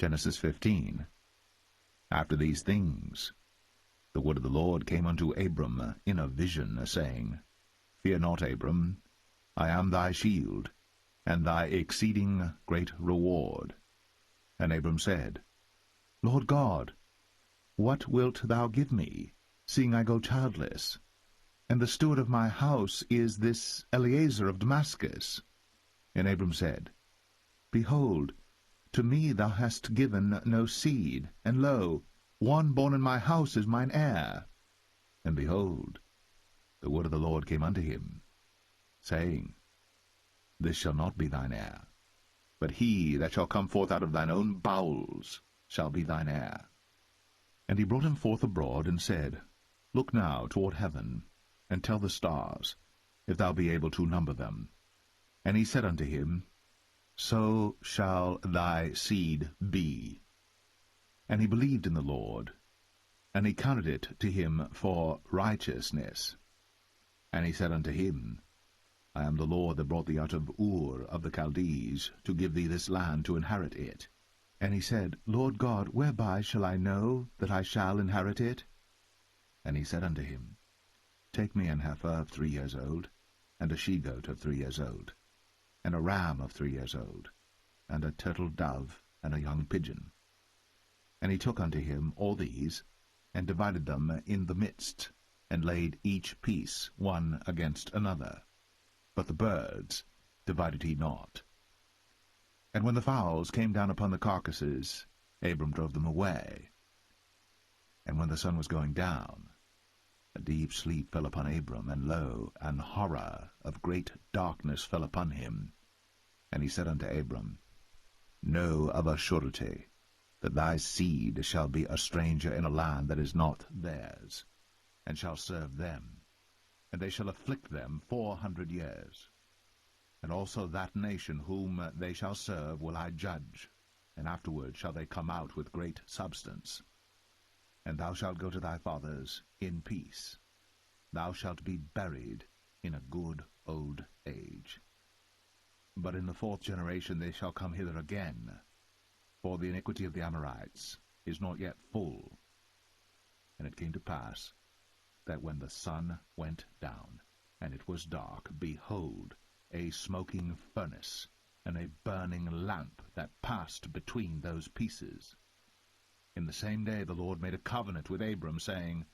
Genesis 15. After these things, the word of the Lord came unto Abram in a vision, saying, Fear not, Abram, I am thy shield, and thy exceeding great reward. And Abram said, Lord God, what wilt thou give me, seeing I go childless? And the steward of my house is this Eliezer of Damascus. And Abram said, Behold, to me thou hast given no seed, and lo, one born in my house is mine heir. And behold, the word of the Lord came unto him, saying, This shall not be thine heir, but he that shall come forth out of thine own bowels shall be thine heir. And he brought him forth abroad, and said, Look now toward heaven, and tell the stars, if thou be able to number them. And he said unto him, So shall thy seed be. And he believed in the Lord, and he counted it to him for righteousness. And he said unto him, I am the Lord that brought thee out of Ur of the Chaldees, to give thee this land to inherit it. And he said, Lord God, whereby shall I know that I shall inherit it? And he said unto him, Take me an heifer of 3 years old, and a she-goat of 3 years old, and a ram of 3 years old, and a turtle dove, and a young pigeon. And he took unto him all these, and divided them in the midst, and laid each piece one against another. But the birds divided he not. And when the fowls came down upon the carcasses, Abram drove them away. And when the sun was going down, a deep sleep fell upon Abram, and lo, an horror of great darkness fell upon him. And he said unto Abram, Know of a surety that thy seed shall be a stranger in a land that is not theirs, and shall serve them, and they shall afflict them 400 years. And also that nation whom they shall serve will I judge, and afterward shall they come out with great substance. And thou shalt go to thy fathers in peace. Thou shalt be buried in a good old age. But in the 4th generation they shall come hither again, for the iniquity of the Amorites is not yet full. And it came to pass, that when the sun went down, and it was dark, behold, a smoking furnace, and a burning lamp that passed between those pieces. In the same day the Lord made a covenant with Abram, saying,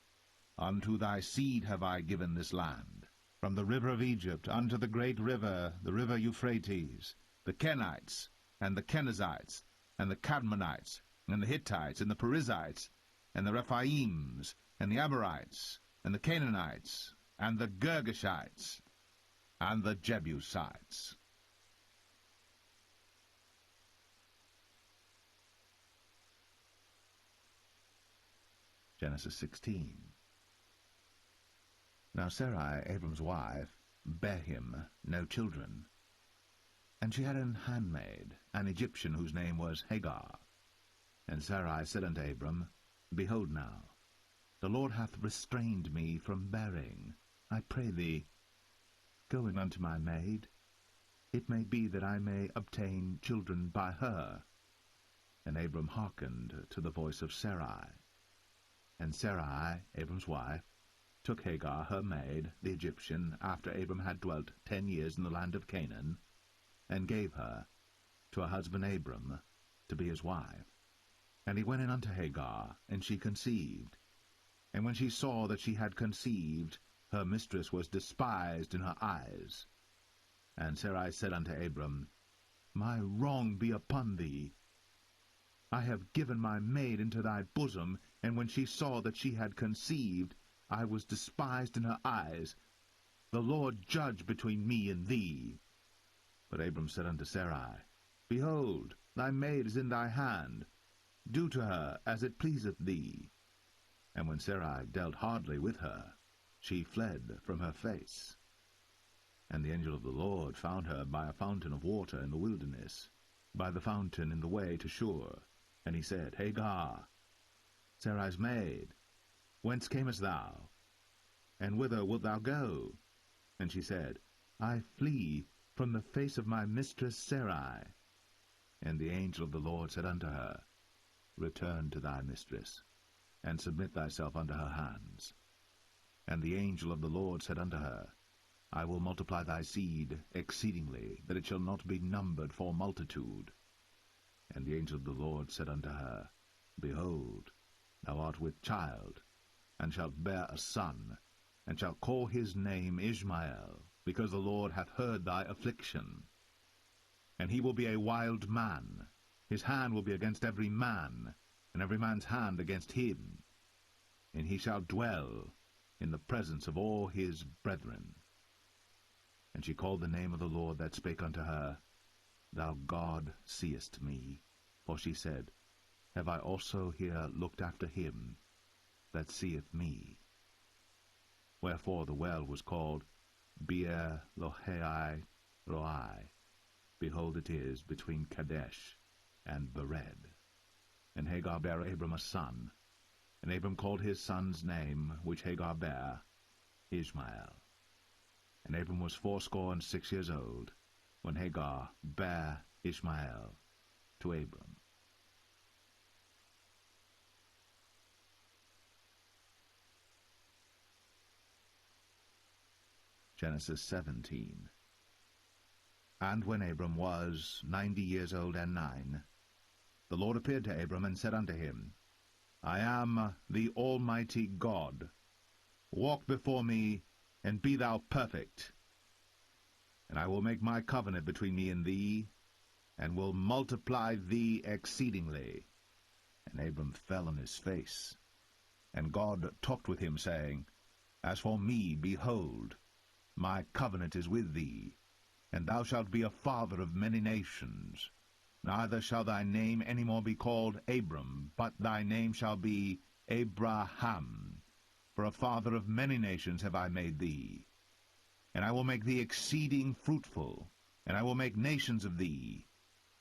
Unto thy seed have I given this land, from the river of Egypt unto the great river, the river Euphrates, the Kenites, and the Kenizzites, and the Cadmonites, and the Hittites, and the Perizzites, and the Rephaims, and the Amorites, and the Canaanites, and the Girgashites, and the Jebusites. Genesis 16. Now Sarai, Abram's wife, bare him no children. And she had an handmaid, an Egyptian, whose name was Hagar. And Sarai said unto Abram, Behold now, the Lord hath restrained me from bearing. I pray thee, go in unto my maid. It may be that I may obtain children by her. And Abram hearkened to the voice of Sarai. And Sarai, Abram's wife, took Hagar her maid, the Egyptian, after Abram had dwelt 10 years in the land of Canaan, and gave her to her husband Abram to be his wife. And he went in unto Hagar, and she conceived. And when she saw that she had conceived, her mistress was despised in her eyes. And Sarai said unto Abram, My wrong be upon thee. I have given my maid into thy bosom, and when she saw that she had conceived, I was despised in her eyes. The Lord judge between me and thee. But Abram said unto Sarai, Behold, thy maid is in thy hand. Do to her as it pleaseth thee. And when Sarai dealt hardly with her, she fled from her face. And the angel of the Lord found her by a fountain of water in the wilderness, by the fountain in the way to Shur. And he said, Hagar, Sarai's maid, whence camest thou? And whither wilt thou go? And she said, I flee from the face of my mistress Sarai. And the angel of the Lord said unto her, Return to thy mistress, and submit thyself unto her hands. And the angel of the Lord said unto her, I will multiply thy seed exceedingly, that it shall not be numbered for multitude. And the angel of the Lord said unto her, Behold, thou art with child, and shalt bear a son, and shalt call his name Ishmael, because the Lord hath heard thy affliction. And he will be a wild man, his hand will be against every man, and every man's hand against him. And he shall dwell in the presence of all his brethren. And she called the name of the Lord that spake unto her, Thou God seest me. For she said, Have I also here looked after him that seeth me? Wherefore the well was called Beer Lohai Roi. Behold, it is between Kadesh and Bered. And Hagar bare Abram a son, and Abram called his son's name, which Hagar bare, Ishmael. And Abram was 86 years old, when Hagar bare Ishmael to Abram. Genesis 17. And when Abram was 90 years old and 9, the Lord appeared to Abram and said unto him, I am the Almighty God. Walk before me, and be thou perfect. And I will make my covenant between me and thee, and will multiply thee exceedingly. And Abram fell on his face. And God talked with him, saying, As for me, behold, my covenant is with thee, and thou shalt be a father of many nations. Neither shall thy name any more be called Abram, but thy name shall be Abraham. For a father of many nations have I made thee. And I will make thee exceeding fruitful, and I will make nations of thee,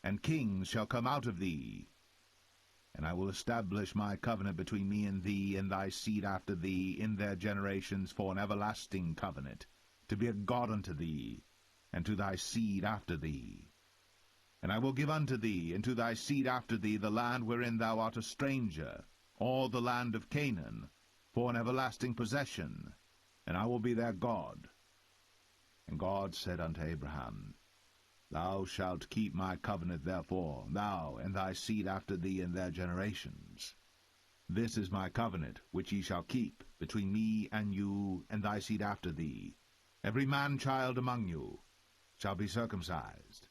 and kings shall come out of thee. And I will establish my covenant between me and thee, and thy seed after thee, in their generations, for an everlasting covenant, to be a God unto thee, and to thy seed after thee. And I will give unto thee, and to thy seed after thee, the land wherein thou art a stranger, all the land of Canaan, for an everlasting possession, and I will be their God. And God said unto Abraham, Thou shalt keep my covenant therefore, thou and thy seed after thee in their generations. This is my covenant, which ye shall keep, between me and you and thy seed after thee. Every man-child among you shall be circumcised,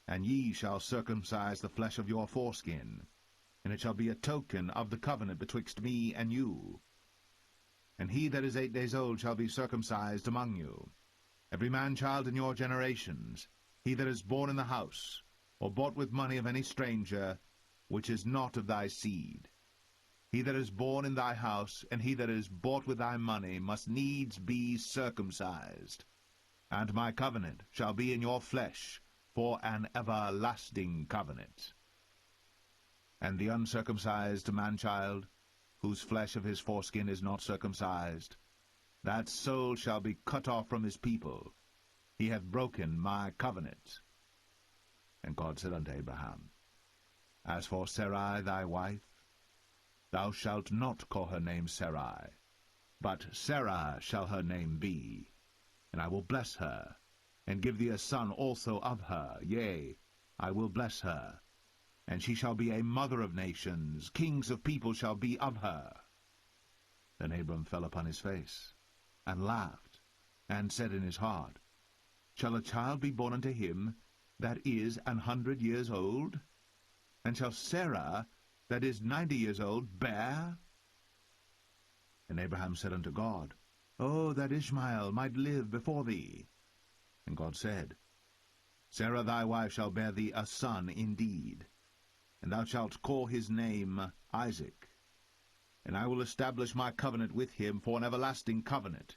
and ye shall circumcise the flesh of your foreskin, and it shall be a token of the covenant betwixt me and you. And he that is 8 days old shall be circumcised among you, every man-child in your generations, he that is born in the house, or bought with money of any stranger, which is not of thy seed. He that is born in thy house, and he that is bought with thy money, must needs be circumcised. And my covenant shall be in your flesh, for an everlasting covenant. And the uncircumcised man-child, whose flesh of his foreskin is not circumcised, that soul shall be cut off from his people. He hath broken my covenant. And God said unto Abraham, As for Sarai thy wife, thou shalt not call her name Sarai, but Sarah shall her name be. And I will bless her, and give thee a son also of her. Yea, I will bless her, and she shall be a mother of nations. Kings of people shall be of her. Then Abram fell upon his face, and laughed, and said in his heart, Shall a child be born unto him that is 100 years old? And shall Sarah, that is 90 years old, bear? And Abraham said unto God, Oh, that Ishmael might live before thee. And God said, Sarah thy wife shall bear thee a son indeed, and thou shalt call his name Isaac. And I will establish my covenant with him for an everlasting covenant,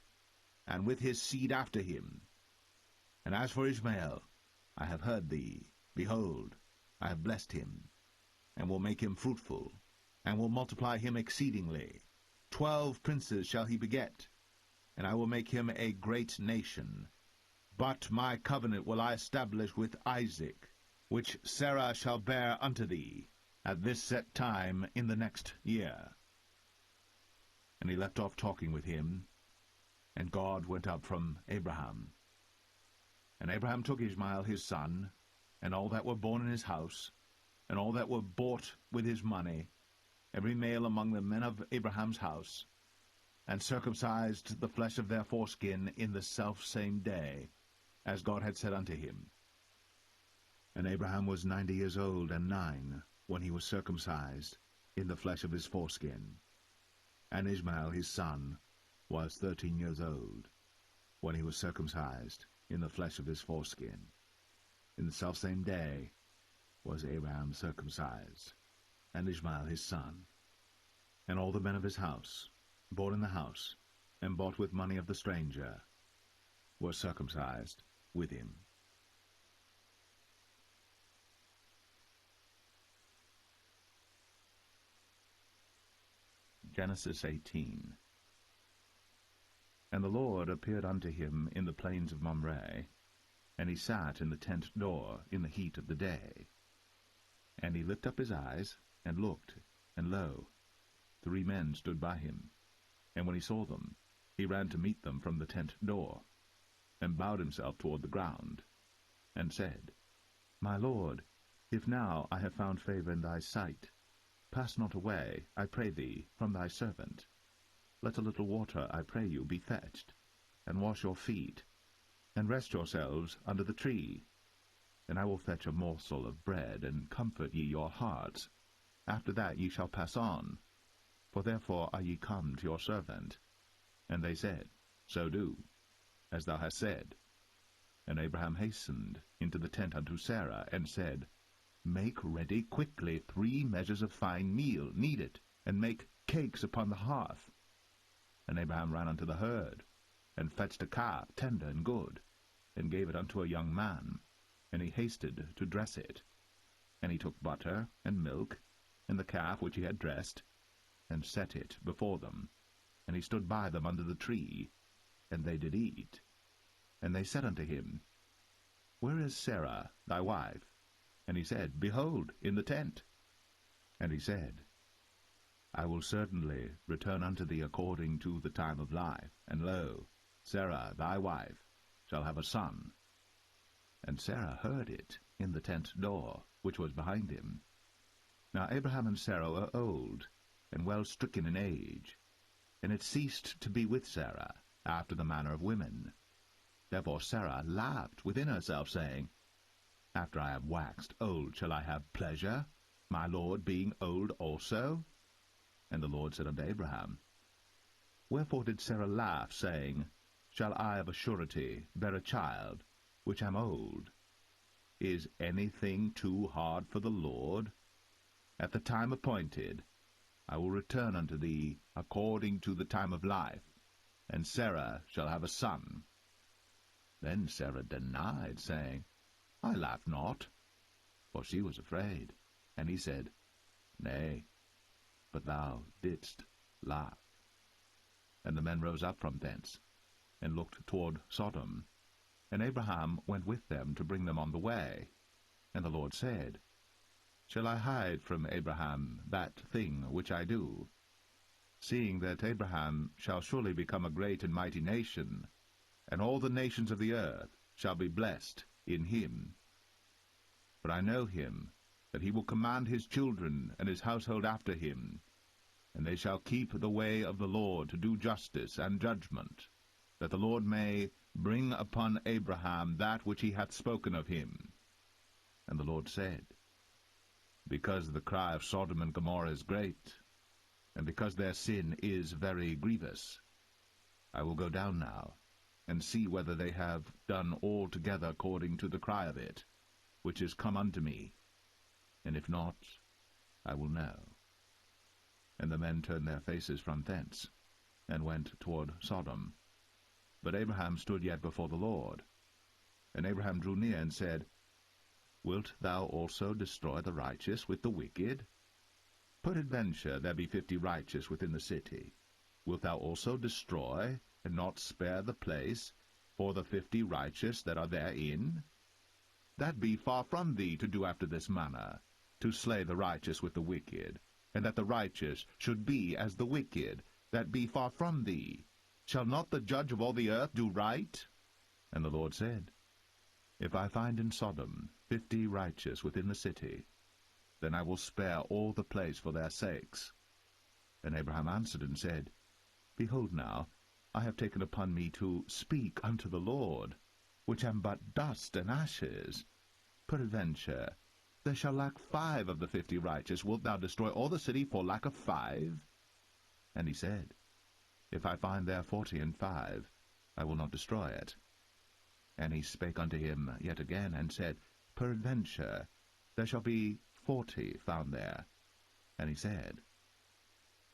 and with his seed after him. And as for Ishmael, I have heard thee. Behold, I have blessed him, and will make him fruitful, and will multiply him exceedingly. 12 princes shall he beget, and I will make him a great nation. But my covenant will I establish with Isaac, which Sarah shall bear unto thee. at this set time in the next year. And he left off talking with him, and God went up from Abraham. And Abraham took Ishmael his son, and all that were born in his house, and all that were bought with his money, every male among the men of Abraham's house, and circumcised the flesh of their foreskin in the selfsame day, as God had said unto him. And Abraham was 90 years old and 9, when he was circumcised in the flesh of his foreskin. And Ishmael his son was 13 years old, when he was circumcised in the flesh of his foreskin. In the selfsame day was Abraham circumcised, and Ishmael his son. And all the men of his house, born in the house, and bought with money of the stranger, were circumcised with him. Genesis 18. And the Lord appeared unto him in the plains of Mamre, and he sat in the tent door in the heat of the day. And he lifted up his eyes, and looked, and lo, 3 men stood by him. And when he saw them, he ran to meet them from the tent door, and bowed himself toward the ground, and said, My Lord, if now I have found favor in thy sight, pass not away, I pray thee, from thy servant. Let a little water, I pray you, be fetched, and wash your feet, and rest yourselves under the tree. And I will fetch a morsel of bread, and comfort ye your hearts. After that ye shall pass on, for therefore are ye come to your servant. And they said, So do, as thou hast said. And Abraham hastened into the tent unto Sarah, and said, Make ready quickly 3 measures of fine meal, knead it, and make cakes upon the hearth. And Abraham ran unto the herd, and fetched a calf tender and good, and gave it unto a young man, and he hasted to dress it. And he took butter and milk, and the calf which he had dressed, and set it before them. And he stood by them under the tree, and they did eat. And they said unto him, Where is Sarah thy wife? And he said, Behold, in the tent. And he said, I will certainly return unto thee according to the time of life, and lo, Sarah thy wife shall have a son. And Sarah heard it in the tent door, which was behind him. Now Abraham and Sarah were old, and well stricken in age, and it ceased to be with Sarah, after the manner of women. Therefore Sarah laughed within herself, saying, After I have waxed old shall I have pleasure, my Lord being old also? And the Lord said unto Abraham, Wherefore did Sarah laugh, saying, Shall I of a surety bear a child, which am old? Is anything too hard for the Lord? At the time appointed I will return unto thee according to the time of life, and Sarah shall have a son. Then Sarah denied, saying, I laugh not, for she was afraid. And he said, Nay, but thou didst laugh. And the men rose up from thence, and looked toward Sodom. And Abraham went with them to bring them on the way. And the Lord said, Shall I hide from Abraham that thing which I do? Seeing that Abraham shall surely become a great and mighty nation, and all the nations of the earth shall be blessed in him. For I know him, that he will command his children and his household after him, and they shall keep the way of the Lord to do justice and judgment, that the Lord may bring upon Abraham that which he hath spoken of him. And the Lord said, Because the cry of Sodom and Gomorrah is great, and because their sin is very grievous, I will go down now, and see whether they have done altogether according to the cry of it, which is come unto me. And if not, I will know. And the men turned their faces from thence, and went toward Sodom. But Abraham stood yet before the Lord. And Abraham drew near, and said, Wilt thou also destroy the righteous with the wicked? Peradventure there be 50 righteous within the city. Wilt thou also destroy, and not spare the place, for the 50 righteous that are therein? That be far from thee to do after this manner. to slay the righteous with the wicked, and that the righteous should be as the wicked, that be far from thee? Shall not the judge of all the earth do right? And the Lord said, If I find in Sodom 50 righteous within the city, then I will spare all the place for their sakes. And Abraham answered and said, Behold now, I have taken upon me to speak unto the Lord, which am but dust and ashes. Peradventure, there shall lack 5 of the 50 righteous. Wilt thou destroy all the city for lack of 5? And he said, If I find there 40 and 5, I will not destroy it. And he spake unto him yet again, and said, Peradventure, there shall be 40 found there. And he said,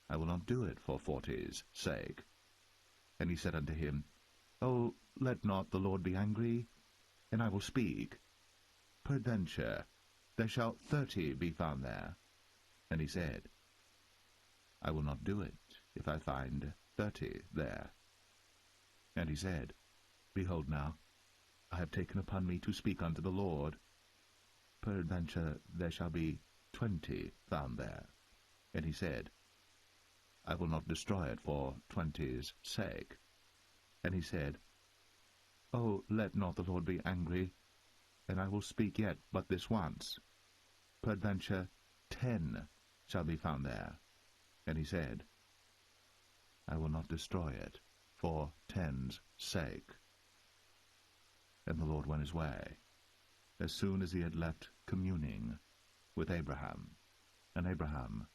I will not do it for 40's sake. And he said unto him, O, let not the Lord be angry, and I will speak. Peradventure, there shall 30 be found there. And he said, I will not do it, if I find 30 there. And he said, Behold now, I have taken upon me to speak unto the Lord. Peradventure, there shall be 20 found there. And he said, I will not destroy it for 20's sake. And he said, O, let not the Lord be angry, and I will speak yet but this once. Peradventure 10 shall be found there. And he said, I will not destroy it for 10's sake. And the Lord went his way, as soon as he had left communing with Abraham. And Abraham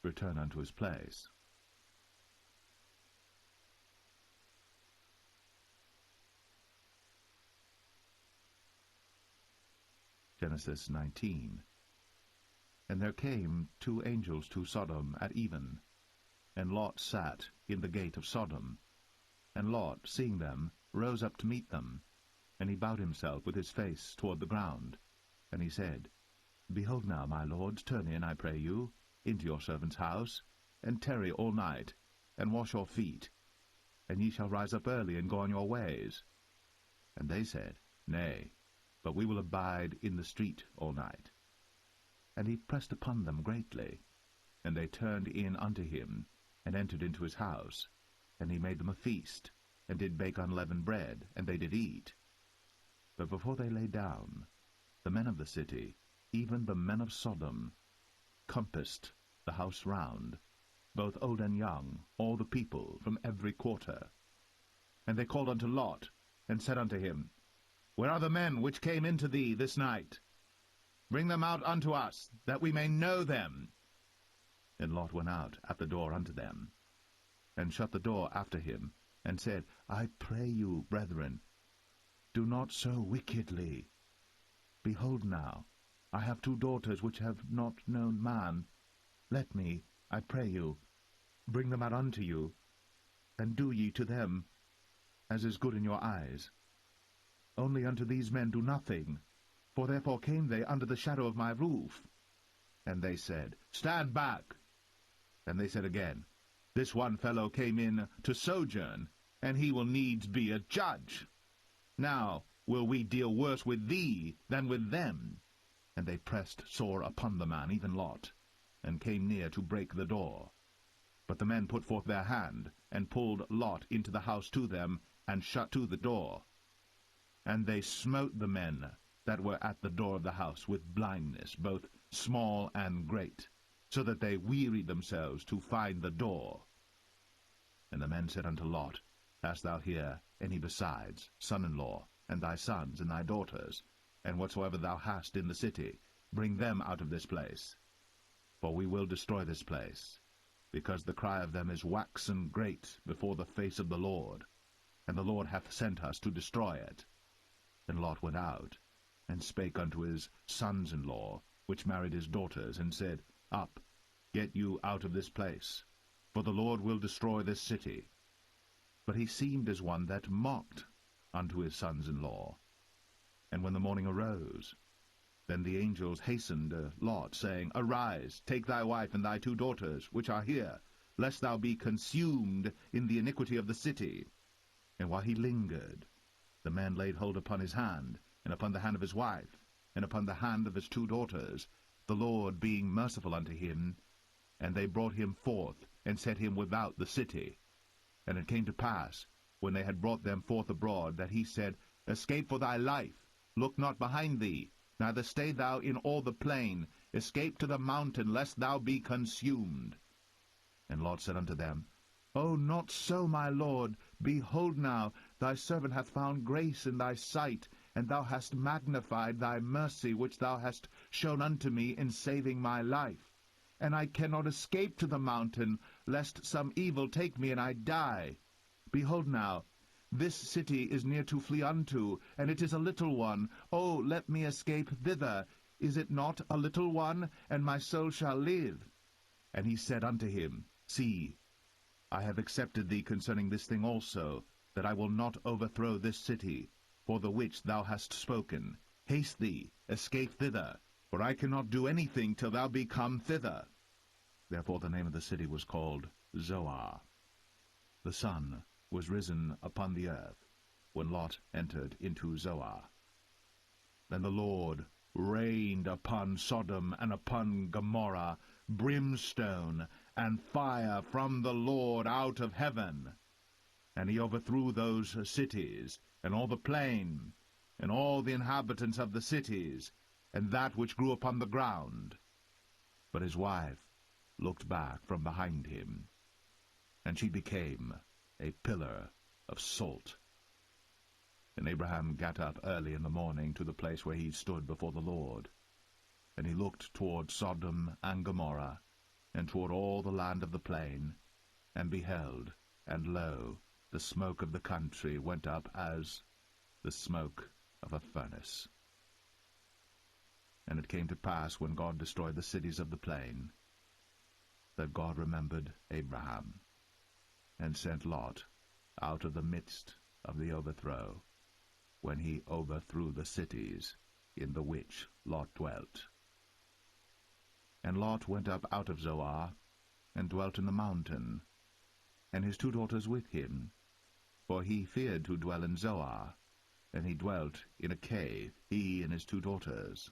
returned unto his place. Genesis 19. And there came 2 angels to Sodom at even, and Lot sat in the gate of Sodom. And Lot, seeing them, rose up to meet them, and he bowed himself with his face toward the ground. And he said, Behold now, my lords, turn in, I pray you, into your servant's house, and tarry all night, and wash your feet, and ye shall rise up early, and go on your ways. And they said, Nay, but we will abide in the street all night. And he pressed upon them greatly. And they turned in unto him, and entered into his house. And he made them a feast, and did bake unleavened bread, and they did eat. But before they lay down, the men of the city, even the men of Sodom, compassed the house round, both old and young, all the people from every quarter. And they called unto Lot, and said unto him, Where are the men which came into thee this night? Bring them out unto us, that we may know them. And Lot went out at the door unto them, and shut the door after him, and said, I pray you, brethren, do not so wickedly. Behold now, I have 2 daughters which have not known man. Let me, I pray you, bring them out unto you, and do ye to them as is good in your eyes. Only unto these men do nothing, for therefore came they under the shadow of my roof. And they said, Stand back. And they said again, This one fellow came in to sojourn, and he will needs be a judge. Now will we deal worse with thee than with them. And they pressed sore upon the man, even Lot, and came near to break the door. But the men put forth their hand, and pulled Lot into the house to them, and shut to the door. And they smote the men that were at the door of the house with blindness, both small and great, so that they wearied themselves to find the door. And the men said unto Lot, Hast thou here any besides, son-in-law, and thy sons, and thy daughters, and whatsoever thou hast in the city, bring them out of this place. For we will destroy this place, because the cry of them is waxen great before the face of the Lord, and the Lord hath sent us to destroy it. And Lot went out, and spake unto his sons-in-law, which married his daughters, and said, Up, get you out of this place, for the Lord will destroy this city. But he seemed as one that mocked unto his sons-in-law. And when the morning arose, then the angels hastened Lot, saying, Arise, take thy wife and thy 2 daughters, which are here, lest thou be consumed in the iniquity of the city. And while he lingered, the man laid hold upon his hand, and upon the hand of his wife, and upon the hand of his 2 daughters, the Lord being merciful unto him. And they brought him forth, and set him without the city. And it came to pass, when they had brought them forth abroad, that he said, Escape for thy life, look not behind thee, neither stay thou in all the plain, escape to the mountain, lest thou be consumed. And Lot said unto them, O not so, my lord. Behold now, thy servant hath found grace in thy sight, and thou hast magnified thy mercy which thou hast shown unto me in saving my life. And I cannot escape to the mountain, lest some evil take me and I die. Behold now, this city is near to flee unto, and it is a little one. O let me escape thither. Is it not a little one? And my soul shall live. And he said unto him, See, I have accepted thee concerning this thing also, that I will not overthrow this city, for the which thou hast spoken. Haste thee, escape thither, for I cannot do anything till thou be come thither. Therefore the name of the city was called Zoar. The sun was risen upon the earth, when Lot entered into Zoar. Then the Lord rained upon Sodom and upon Gomorrah brimstone and fire from the Lord out of heaven. And he overthrew those cities, and all the plain, and all the inhabitants of the cities, and that which grew upon the ground. But his wife looked back from behind him, and she became a pillar of salt. And Abraham gat up early in the morning to the place where he stood before the Lord. And he looked toward Sodom and Gomorrah, and toward all the land of the plain, and beheld, and lo, the smoke of the country went up as the smoke of a furnace. And it came to pass, when God destroyed the cities of the plain, that God remembered Abraham, and sent Lot out of the midst of the overthrow, when he overthrew the cities in the which Lot dwelt. And Lot went up out of Zoar, and dwelt in the mountain, and his 2 daughters with him, for he feared to dwell in Zoar, and he dwelt in a cave, he and his 2 daughters.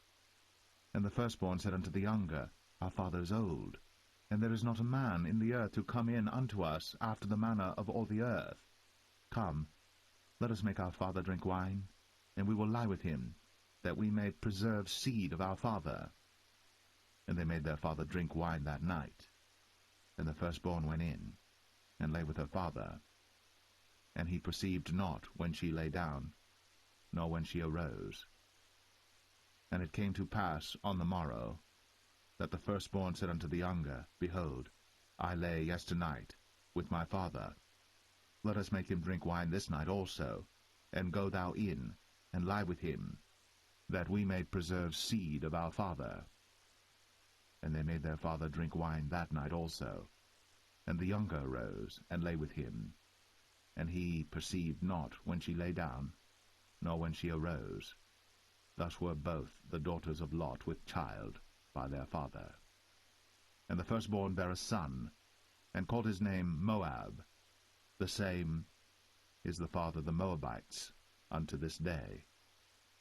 And the firstborn said unto the younger, Our father is old, and there is not a man in the earth to come in unto us after the manner of all the earth. Come, let us make our father drink wine, and we will lie with him, that we may preserve seed of our father. And they made their father drink wine that night. And the firstborn went in, and lay with her father. And he perceived not when she lay down, nor when she arose. And it came to pass on the morrow, that the firstborn said unto the younger, Behold, I lay yesternight with my father. Let us make him drink wine this night also, and go thou in, and lie with him, that we may preserve seed of our father. And they made their father drink wine that night also. And the younger arose, and lay with him. And he perceived not when she lay down, nor when she arose. Thus were both the daughters of Lot with child by their father. And the firstborn bare a son, and called his name Moab. The same is the father of the Moabites unto this day.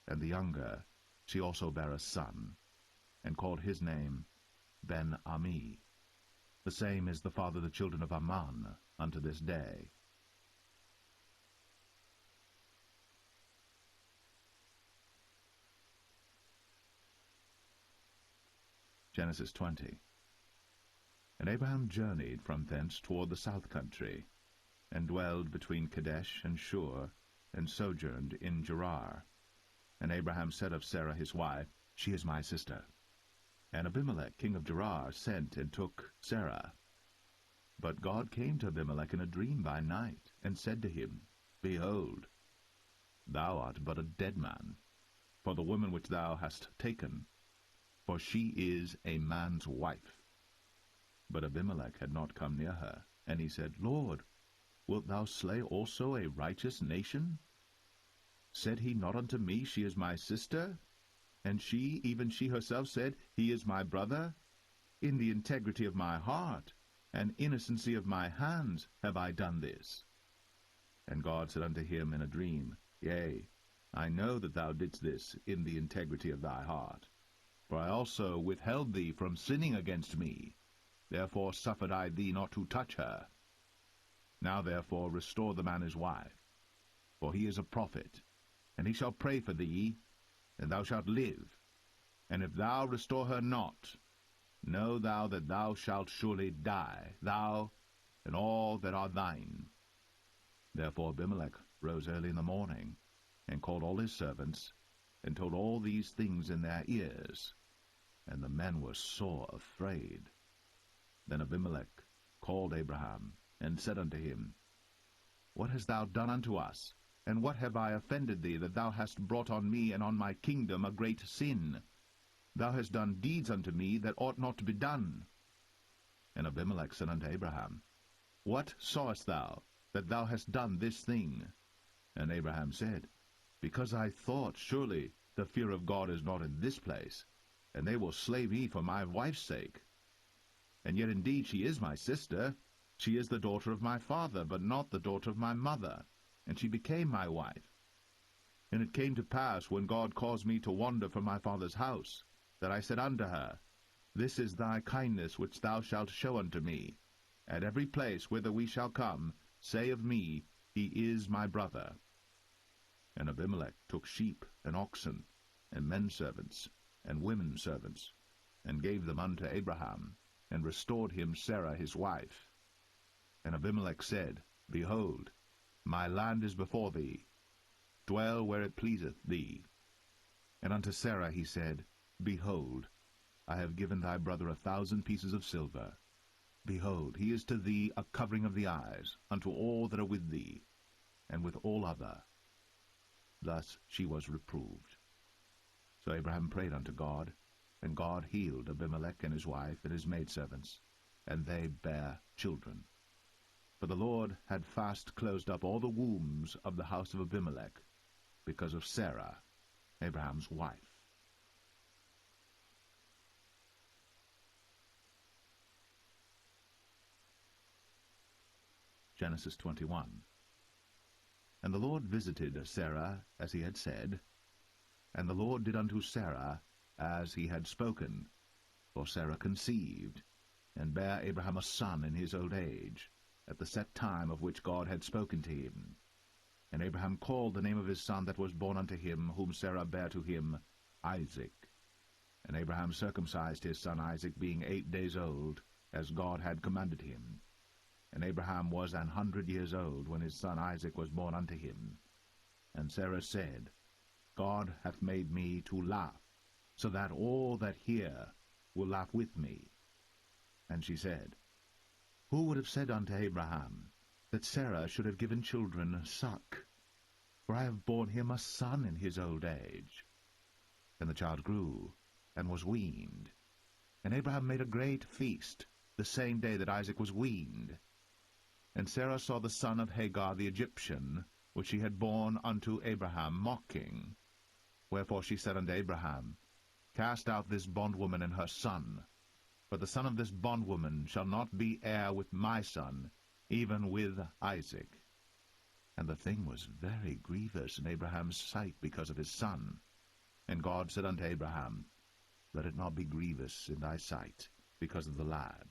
And the younger, she also bare a son, and called his name Ben-Ami. The same is the father of the children of Ammon unto this day. Genesis 20. And Abraham journeyed from thence toward the south country, and dwelled between Kadesh and Shur, and sojourned in Gerar. And Abraham said of Sarah his wife, She is my sister. And Abimelech king of Gerar sent and took Sarah. But God came to Abimelech in a dream by night, and said to him, Behold, thou art but a dead man, for the woman which thou hast taken, for she is a man's wife. But Abimelech had not come near her, and he said, Lord, wilt thou slay also a righteous nation? Said he not unto me, She is my sister? And she, even she herself, said, He is my brother? In the integrity of my heart, and innocency of my hands, have I done this. And God said unto him in a dream, Yea, I know that thou didst this in the integrity of thy heart. For I also withheld thee from sinning against me. Therefore suffered I thee not to touch her. Now therefore restore the man his wife, for he is a prophet, and he shall pray for thee, and thou shalt live. And if thou restore her not, know thou that thou shalt surely die, thou and all that are thine. Therefore Abimelech rose early in the morning, and called all his servants, and told all these things in their ears. And the men were sore afraid. Then Abimelech called Abraham, and said unto him, What hast thou done unto us? And what have I offended thee, that thou hast brought on me and on my kingdom a great sin? Thou hast done deeds unto me that ought not to be done. And Abimelech said unto Abraham, What sawest thou, that thou hast done this thing? And Abraham said, Because I thought, surely the fear of God is not in this place, and they will slay me for my wife's sake. And yet indeed she is my sister. She is the daughter of my father, but not the daughter of my mother, and she became my wife. And it came to pass, when God caused me to wander from my father's house, that I said unto her, This is thy kindness which thou shalt show unto me. At every place whither we shall come, say of me, He is my brother. And Abimelech took sheep and oxen, and men servants, and women servants, and gave them unto Abraham, and restored him Sarah his wife. And Abimelech said, Behold, my land is before thee. Dwell where it pleaseth thee. And unto Sarah he said, Behold, I have given thy brother 1,000 pieces of silver. Behold, he is to thee a covering of the eyes, unto all that are with thee, and with all other. Thus she was reproved. So Abraham prayed unto God, and God healed Abimelech and his wife and his maidservants, and they bare children. For the Lord had fast closed up all the wombs of the house of Abimelech, because of Sarah, Abraham's wife. Genesis 21. And the Lord visited Sarah as he had said, and the Lord did unto Sarah as he had spoken. For Sarah conceived, and bare Abraham a son in his old age, at the set time of which God had spoken to him. And Abraham called the name of his son that was born unto him, whom Sarah bare to him, Isaac. And Abraham circumcised his son Isaac, being 8 days old, as God had commanded him. And Abraham was 100 years old when his son Isaac was born unto him. And Sarah said, God hath made me to laugh, so that all that hear will laugh with me. And she said, Who would have said unto Abraham, that Sarah should have given children suck? For I have borne him a son in his old age. And the child grew, and was weaned. And Abraham made a great feast, the same day that Isaac was weaned. And Sarah saw the son of Hagar the Egyptian, which she had borne unto Abraham, mocking. Wherefore she said unto Abraham, Cast out this bondwoman and her son, for the son of this bondwoman shall not be heir with my son, even with Isaac. And the thing was very grievous in Abraham's sight because of his son. And God said unto Abraham, Let it not be grievous in thy sight, because of the lad,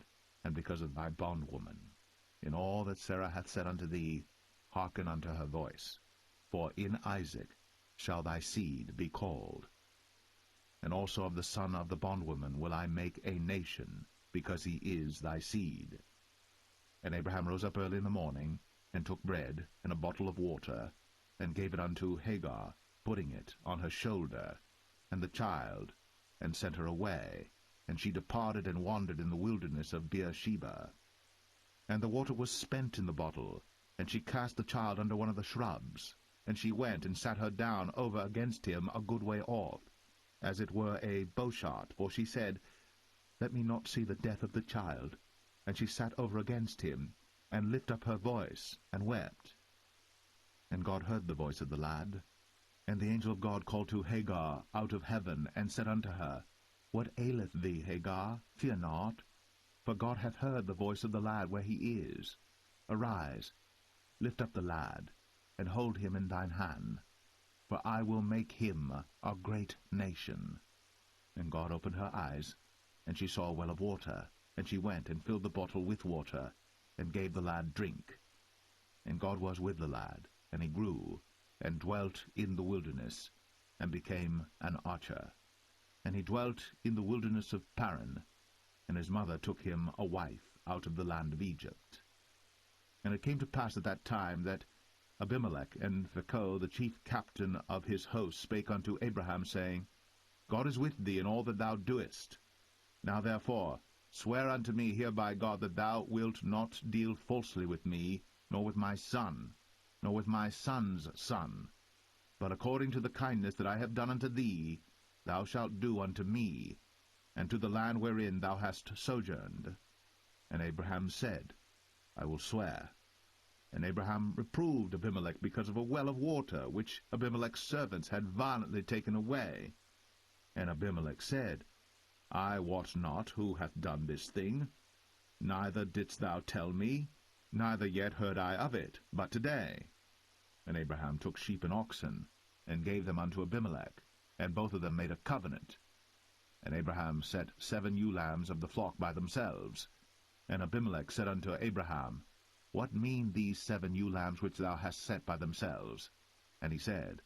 and because of thy bondwoman. In all that Sarah hath said unto thee, hearken unto her voice. For in Isaac shall thy seed be called. And also of the son of the bondwoman will I make a nation, because he is thy seed. And Abraham rose up early in the morning, and took bread and a bottle of water, and gave it unto Hagar, putting it on her shoulder, and the child, and sent her away. And she departed and wandered in the wilderness of Beersheba. And the water was spent in the bottle, and she cast the child under one of the shrubs. And she went and sat her down over against him a good way off, as it were a bowshot, for she said, Let me not see the death of the child. And she sat over against him, and lift up her voice, and wept. And God heard the voice of the lad. And the angel of God called to Hagar out of heaven, and said unto her, What aileth thee, Hagar? Fear not. For God hath heard the voice of the lad where he is. Arise, lift up the lad, and hold him in thine hand, for I will make him a great nation. And God opened her eyes, and she saw a well of water, and she went and filled the bottle with water, and gave the lad drink. And God was with the lad, and he grew, and dwelt in the wilderness, and became an archer. And he dwelt in the wilderness of Paran, and his mother took him a wife out of the land of Egypt. And it came to pass at that time that Abimelech and Phicol, the chief captain of his host, spake unto Abraham, saying, God is with thee in all that thou doest. Now therefore swear unto me here by God that thou wilt not deal falsely with me, nor with my son, nor with my son's son, but according to the kindness that I have done unto thee, thou shalt do unto me, and to the land wherein thou hast sojourned. And Abraham said, I will swear. And Abraham reproved Abimelech because of a well of water, which Abimelech's servants had violently taken away. And Abimelech said, I wot not who hath done this thing, neither didst thou tell me, neither yet heard I of it, but today. And Abraham took sheep and oxen, and gave them unto Abimelech, and both of them made a covenant. And Abraham set 7 ewe lambs of the flock by themselves. And Abimelech said unto Abraham, What mean these 7 ewe lambs which thou hast set by themselves? And he said,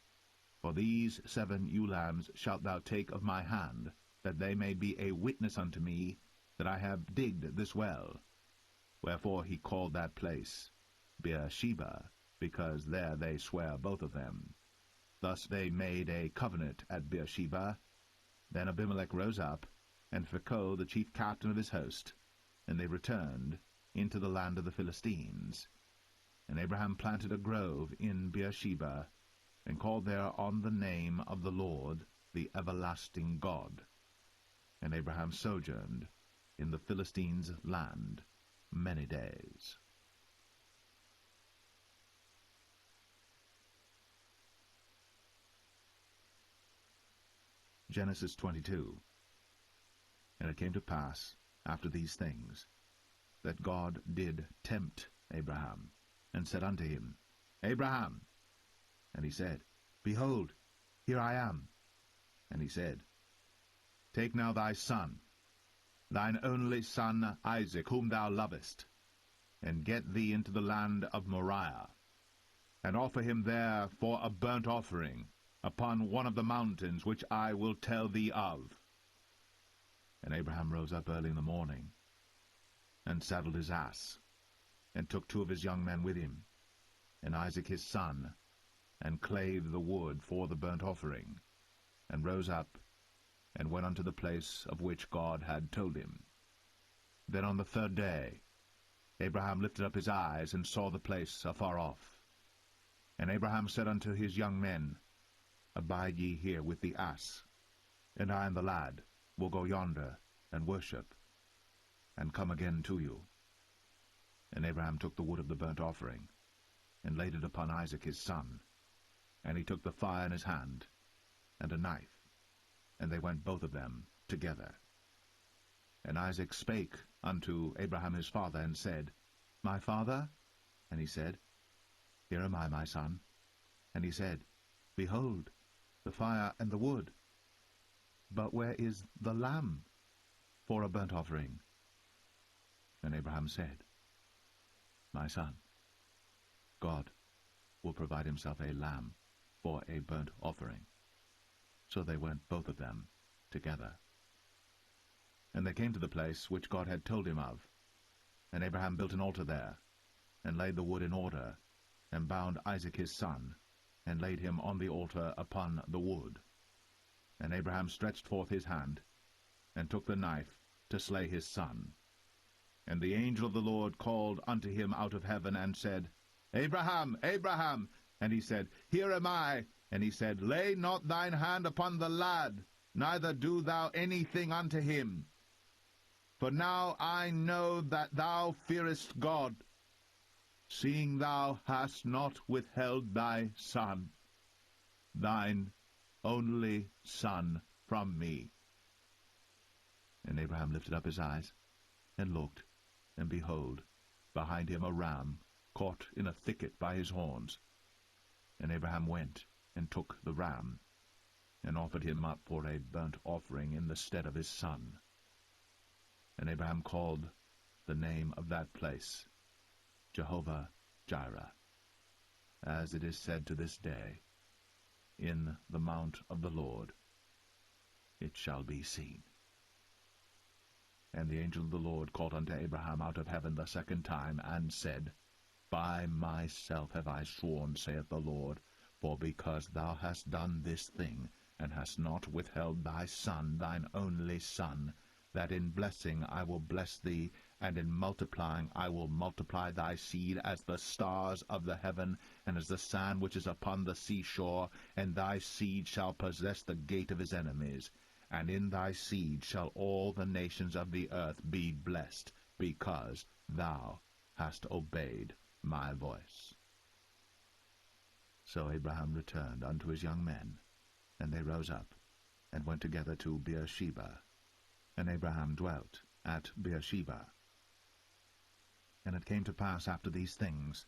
For these 7 ewe lambs shalt thou take of my hand, that they may be a witness unto me that I have digged this well. Wherefore he called that place Beersheba, because there they sware both of them. Thus they made a covenant at Beersheba. Then Abimelech rose up, and Phicol the chief captain of his host, and they returned into the land of the Philistines. And Abraham planted a grove in Beersheba, and called there on the name of the Lord, the everlasting God. And Abraham sojourned in the Philistines' land many days. Genesis 22. And it came to pass, after these things, that God did tempt Abraham, and said unto him, Abraham. And he said, Behold, here I am. And he said, Take now thy son, thine only son Isaac, whom thou lovest, and get thee into the land of Moriah, and offer him there for a burnt offering upon one of the mountains which I will tell thee of. And Abraham rose up early in the morning, and saddled his ass, and took 2 of his young men with him, and Isaac his son, and clave the wood for the burnt offering, and rose up, and went unto the place of which God had told him. Then on the 3rd day Abraham lifted up his eyes, and saw the place afar off. And Abraham said unto his young men, Abide ye here with the ass, and I and the lad will go yonder, and worship, and come again to you. And Abraham took the wood of the burnt offering, and laid it upon Isaac his son. And he took the fire in his hand, and a knife, and they went both of them together. And Isaac spake unto Abraham his father, and said, My father? And he said, Here am I, my son. And he said, Behold, the fire and the wood, but where is the lamb for a burnt offering? And Abraham said, My son, God will provide himself a lamb for a burnt offering. So they went both of them together. And they came to the place which God had told him of. And Abraham built an altar there, and laid the wood in order, and bound Isaac his son, and laid him on the altar upon the wood. And Abraham stretched forth his hand, and took the knife to slay his son. And the angel of the Lord called unto him out of heaven, and said, Abraham, Abraham! And he said, Here am I. And he said, Lay not thine hand upon the lad, neither do thou anything unto him. For now I know that thou fearest God, seeing thou hast not withheld thy son, thine only son, from me. And Abraham lifted up his eyes, and looked, and behold, behind him a ram caught in a thicket by his horns. And Abraham went, and took the ram, and offered him up for a burnt offering in the stead of his son. And Abraham called the name of that place Jehovah-Jireh, as it is said to this day, In the mount of the Lord it shall be seen. And the angel of the Lord called unto Abraham out of heaven the second time, and said, By myself have I sworn, saith the Lord, for because thou hast done this thing, and hast not withheld thy son, thine only son, that in blessing I will bless thee, and in multiplying I will multiply thy seed as the stars of the heaven, and as the sand which is upon the seashore, and thy seed shall possess the gate of his enemies. And in thy seed shall all the nations of the earth be blessed, because thou hast obeyed my voice. So Abraham returned unto his young men, and they rose up, and went together to Beersheba. And Abraham dwelt at Beersheba. And it came to pass after these things,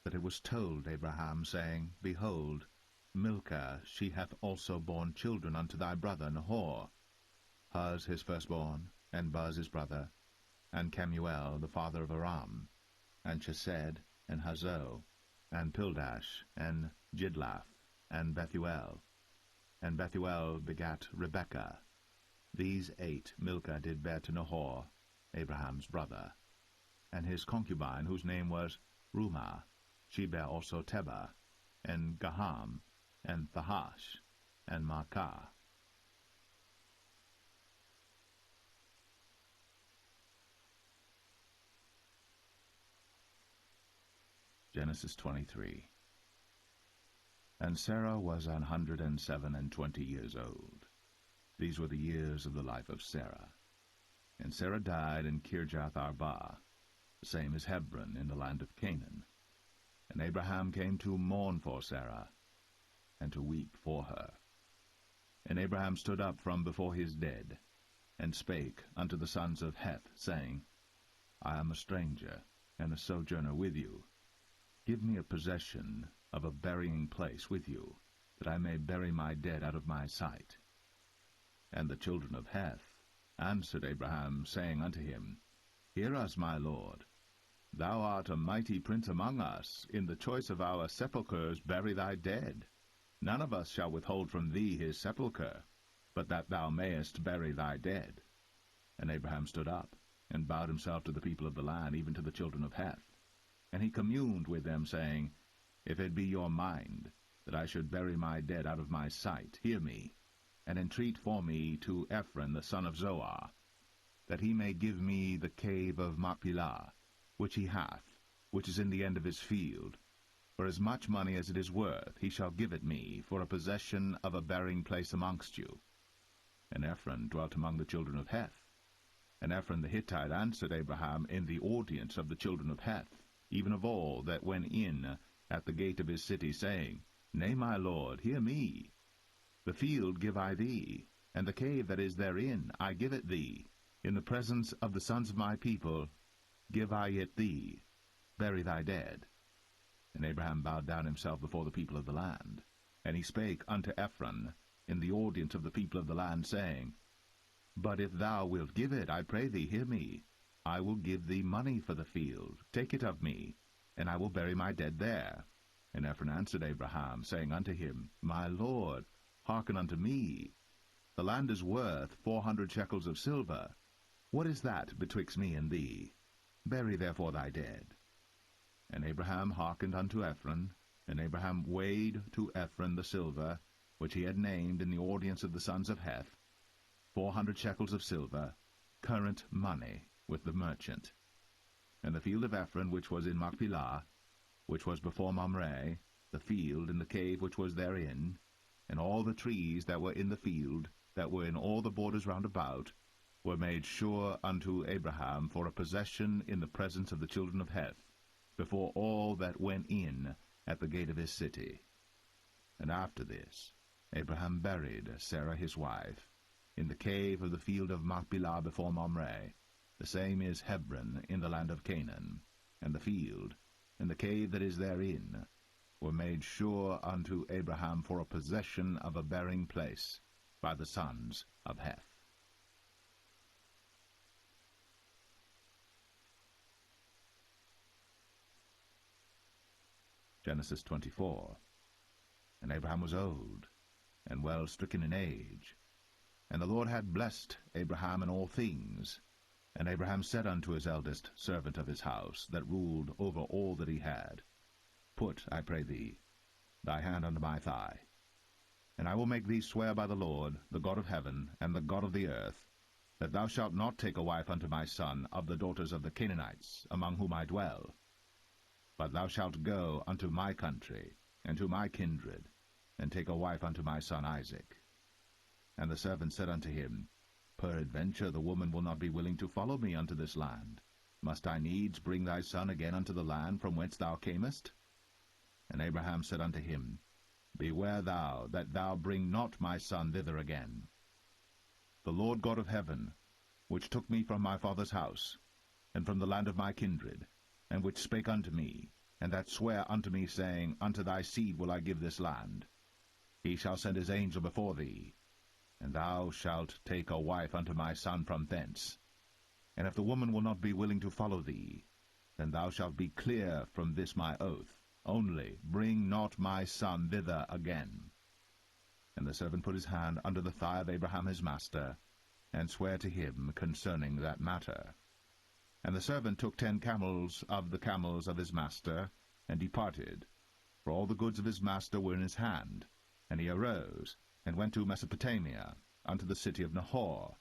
that it was told Abraham, saying, Behold, Milcah, she hath also borne children unto thy brother Nahor, Huz his firstborn, and Buz his brother, and Kemuel the father of Aram, and Chesed, and Hazo, and Pildash, and Jidlaph, and Bethuel. And Bethuel begat Rebekah. These 8 Milcah did bear to Nahor, Abraham's brother. And his concubine, whose name was Rumah, she bare also Tebah, and Gaham, and Thahash, and Maacah. Genesis 23. And Sarah was 127 years old. These were the years of the life of Sarah. And Sarah died in Kirjath Arba, the same as Hebron in the land of Canaan. And Abraham came to mourn for Sarah, and to weep for her. And Abraham stood up from before his dead, and spake unto the sons of Heth, saying, I am a stranger, and a sojourner with you. Give me a possession of a burying place with you, that I may bury my dead out of my sight. And the children of Heth answered Abraham, saying unto him, Hear us, my lord. Thou art a mighty prince among us. In the choice of our sepulchres bury thy dead. None of us shall withhold from thee his sepulchre, but that thou mayest bury thy dead. And Abraham stood up, and bowed himself to the people of the land, even to the children of Heth. And he communed with them, saying, If it be your mind that I should bury my dead out of my sight, hear me, and entreat for me to Ephron the son of Zoar, that he may give me the cave of Machpelah, which he hath, which is in the end of his field. For as much money as it is worth, he shall give it me, for a possession of a burying place amongst you. And Ephron dwelt among the children of Heth. And Ephron the Hittite answered Abraham in the audience of the children of Heth, even of all that went in at the gate of his city, saying, Nay, my lord, hear me. The field give I thee, and the cave that is therein I give it thee. In the presence of the sons of my people give I it thee. Bury thy dead. And Abraham bowed down himself before the people of the land. And he spake unto Ephron in the audience of the people of the land, saying, But if thou wilt give it, I pray thee, hear me. I will give thee money for the field. Take it of me, and I will bury my dead there. And Ephron answered Abraham, saying unto him, My lord, hearken unto me. The land is worth 400 shekels of silver. What is that betwixt me and thee? Bury therefore thy dead. And Abraham hearkened unto Ephron, and Abraham weighed to Ephron the silver, which he had named in the audience of the sons of Heth, 400 shekels of silver, current money, with the merchant. And the field of Ephron, which was in Machpelah, which was before Mamre, the field and the cave which was therein, and all the trees that were in the field, that were in all the borders round about, were made sure unto Abraham for a possession in the presence of the children of Heth, before all that went in at the gate of his city. And after this Abraham buried Sarah his wife in the cave of the field of Machpelah before Mamre. The same is Hebron in the land of Canaan, and the field, and the cave that is therein, were made sure unto Abraham for a possession of a bearing place by the sons of Heth. Genesis 24. And Abraham was old, and well stricken in age. And the Lord had blessed Abraham in all things. And Abraham said unto his eldest servant of his house, that ruled over all that he had, Put, I pray thee, thy hand unto my thigh, and I will make thee swear by the Lord, the God of heaven, and the God of the earth, that thou shalt not take a wife unto my son of the daughters of the Canaanites, among whom I dwell, but thou shalt go unto my country, and to my kindred, and take a wife unto my son Isaac. And the servant said unto him, Peradventure the woman will not be willing to follow me unto this land. Must I needs bring thy son again unto the land from whence thou camest? And Abraham said unto him, Beware thou that thou bring not my son thither again. The Lord God of heaven, which took me from my father's house, and from the land of my kindred, and which spake unto me, and that sware unto me, saying, Unto thy seed will I give this land, he shall send his angel before thee, and thou shalt take a wife unto my son from thence. And if the woman will not be willing to follow thee, then thou shalt be clear from this my oath. Only bring not my son thither again. And the servant put his hand under the thigh of Abraham his master, and sware to him concerning that matter. And the servant took 10 camels of the camels of his master, and departed, for all the goods of his master were in his hand. And he arose, and went to Mesopotamia, unto the city of Nahor.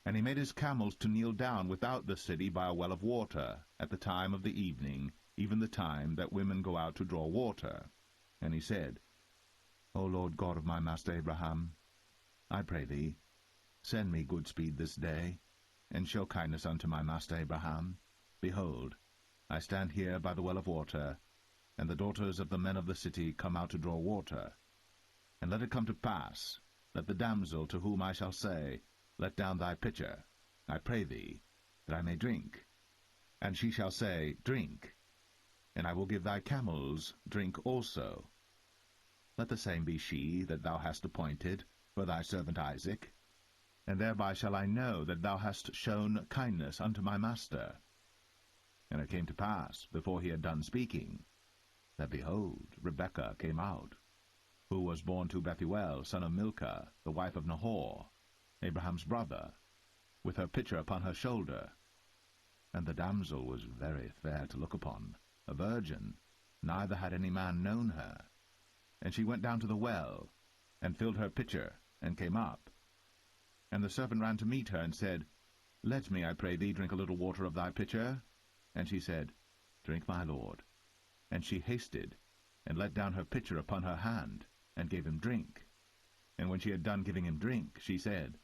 And he made his camels to kneel down without the city by a well of water, at the time of the evening, even the time that women go out to draw water. And he said, O Lord God of my master Abraham, I pray thee, send me good speed this day, and show kindness unto my master Abraham. Behold, I stand here by the well of water, and the daughters of the men of the city come out to draw water. And let it come to pass, that the damsel to whom I shall say, Let down thy pitcher, I pray thee, that I may drink. And she shall say, Drink, and I will give thy camels drink also. Let the same be she that thou hast appointed for thy servant Isaac, and thereby shall I know that thou hast shown kindness unto my master. And it came to pass, before he had done speaking, that, behold, Rebekah came out, who was born to Bethuel, son of Milcah, the wife of Nahor, Abraham's brother, with her pitcher upon her shoulder. And the damsel was very fair to look upon, a virgin, neither had any man known her. And she went down to the well, and filled her pitcher, and came up. And the servant ran to meet her, and said, Let me, I pray thee, drink a little water of thy pitcher. And she said, Drink, my lord. And she hasted, and let down her pitcher upon her hand, and gave him drink. And when she had done giving him drink, she said,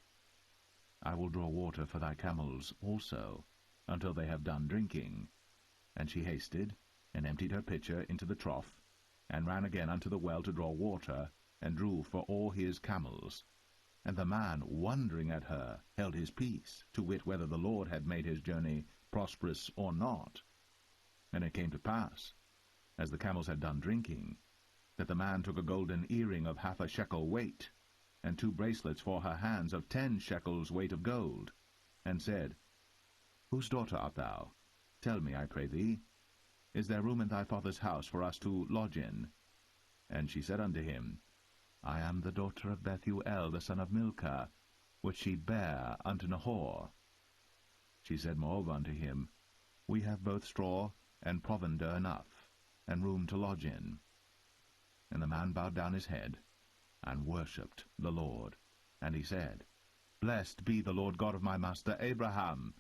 I will draw water for thy camels also, until they have done drinking. And she hasted, and emptied her pitcher into the trough, and ran again unto the well to draw water, and drew for all his camels. And the man, wondering at her, held his peace, to wit whether the Lord had made his journey prosperous or not. And it came to pass, as the camels had done drinking, that the man took a golden earring of 1/2 shekel weight, and 2 bracelets for her hands of 10 shekels weight of gold, and said, Whose daughter art thou? Tell me, I pray thee, is there room in thy father's house for us to lodge in? And she said unto him, I am the daughter of Bethuel, the son of Milcah, which she bare unto Nahor. She said moreover unto him, We have both straw and provender enough, and room to lodge in. And the man bowed down his head, and worshipped the Lord. And he said, Blessed be the Lord God of my master Abraham,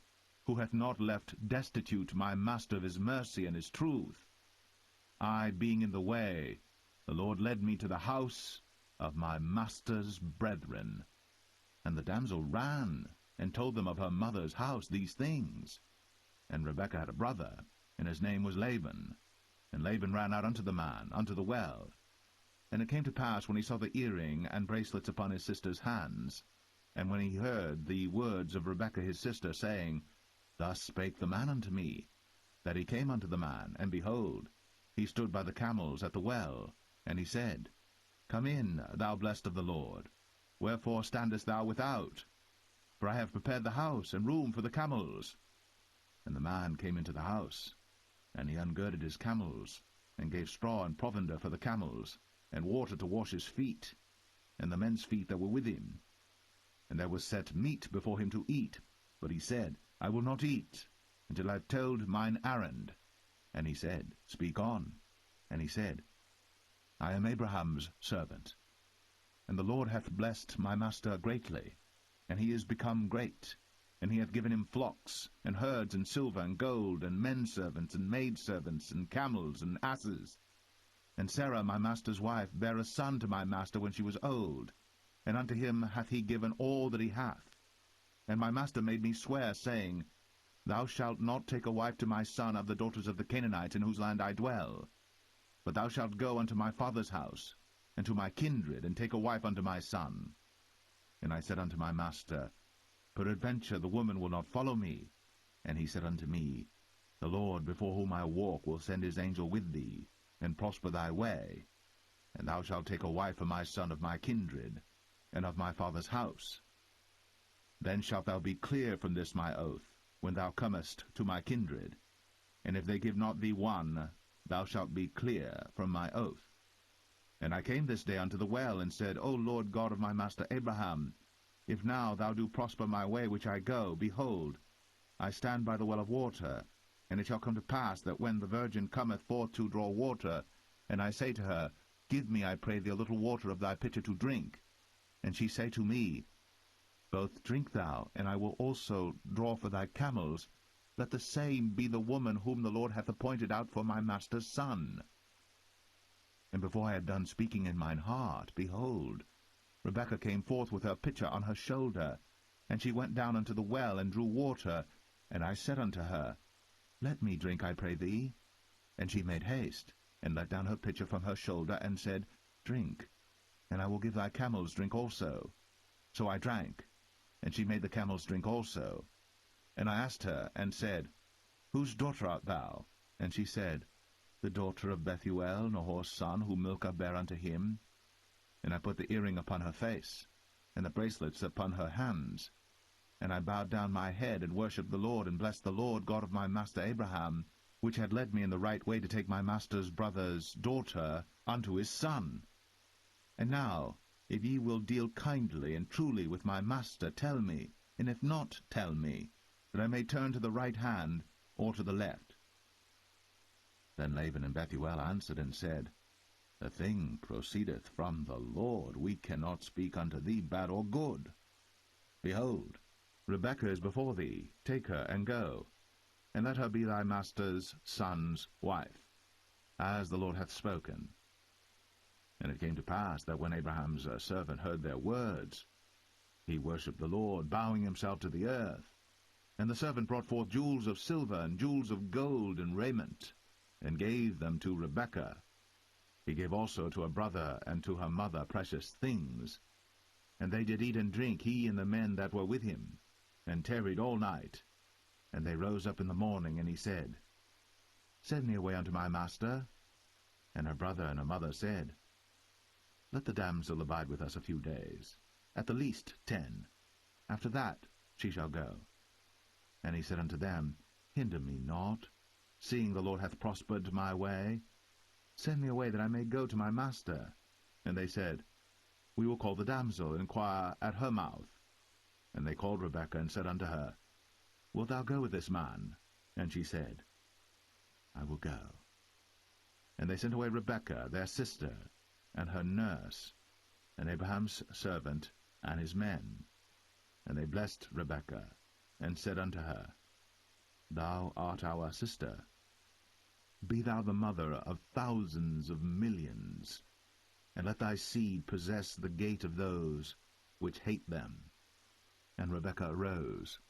who hath not left destitute my master of his mercy and his truth. I being in the way, the Lord led me to the house of my master's brethren. And the damsel ran, and told them of her mother's house these things. And Rebekah had a brother, and his name was Laban. And Laban ran out unto the man, unto the well. And it came to pass, when he saw the earring and bracelets upon his sister's hands, and when he heard the words of Rebekah his sister, saying, Thus spake the man unto me, that he came unto the man, and behold, he stood by the camels at the well, and he said, Come in, thou blessed of the Lord. Wherefore standest thou without? For I have prepared the house and room for the camels. And the man came into the house, and he ungirded his camels, and gave straw and provender for the camels, and water to wash his feet, and the men's feet that were with him. And there was set meat before him to eat, but he said, I will not eat, until I have told mine errand. And he said, Speak on. And he said, I am Abraham's servant, and the Lord hath blessed my master greatly, and he is become great, and he hath given him flocks, and herds, and silver, and gold, and menservants, and maidservants, and camels, and asses. And Sarah my master's wife bare a son to my master when she was old, and unto him hath he given all that he hath. And my master made me swear, saying, Thou shalt not take a wife to my son of the daughters of the Canaanites in whose land I dwell, but thou shalt go unto my father's house, and to my kindred, and take a wife unto my son. And I said unto my master, Peradventure the woman will not follow me. And he said unto me, The Lord before whom I walk will send his angel with thee, and prosper thy way. And thou shalt take a wife for my son of my kindred, and of my father's house. Then shalt thou be clear from this my oath, when thou comest to my kindred. And if they give not thee one, thou shalt be clear from my oath. And I came this day unto the well, and said, O Lord God of my master Abraham, if now thou do prosper my way which I go, behold, I stand by the well of water. And it shall come to pass that when the virgin cometh forth to draw water, and I say to her, Give me, I pray thee, a little water of thy pitcher to drink, and she say to me, Both drink thou, and I will also draw for thy camels, let the same be the woman whom the Lord hath appointed out for my master's son. And before I had done speaking in mine heart, behold, Rebekah came forth with her pitcher on her shoulder, and she went down unto the well, and drew water. And I said unto her, Let me drink, I pray thee. And she made haste, and let down her pitcher from her shoulder, and said, Drink, and I will give thy camels drink also. So I drank, and she made the camels drink also. And I asked her, and said, Whose daughter art thou? And she said, The daughter of Bethuel, Nahor's son, whom Milcah bare unto him. And I put the earring upon her face, and the bracelets upon her hands. And I bowed down my head, and worshipped the Lord, and blessed the Lord God of my master Abraham, which had led me in the right way to take my master's brother's daughter unto his son. And now, if ye will deal kindly and truly with my master, tell me, and if not, tell me, that I may turn to the right hand or to the left. Then Laban and Bethuel answered and said, The thing proceedeth from the Lord. We cannot speak unto thee bad or good. Behold, Rebekah is before thee. Take her and go, and let her be thy master's son's wife, as the Lord hath spoken. And it came to pass that when Abraham's servant heard their words, he worshipped the Lord, bowing himself to the earth. And the servant brought forth jewels of silver and jewels of gold and raiment, and gave them to Rebekah. He gave also to her brother and to her mother precious things. And they did eat and drink, he and the men that were with him, and tarried all night. And they rose up in the morning, and he said, Send me away unto my master. And her brother and her mother said, Let the damsel abide with us a few days, at the least 10. After that she shall go. And he said unto them, Hinder me not, seeing the Lord hath prospered my way. Send me away, that I may go to my master. And they said, We will call the damsel, and inquire at her mouth. And they called Rebekah, and said unto her, Wilt thou go with this man? And she said, I will go. And they sent away Rebekah, their sister, and her nurse, and Abraham's servant, and his men. And they blessed Rebekah, and said unto her, Thou art our sister. Be thou the mother of thousands of millions, and let thy seed possess the gate of those which hate them. And Rebekah arose,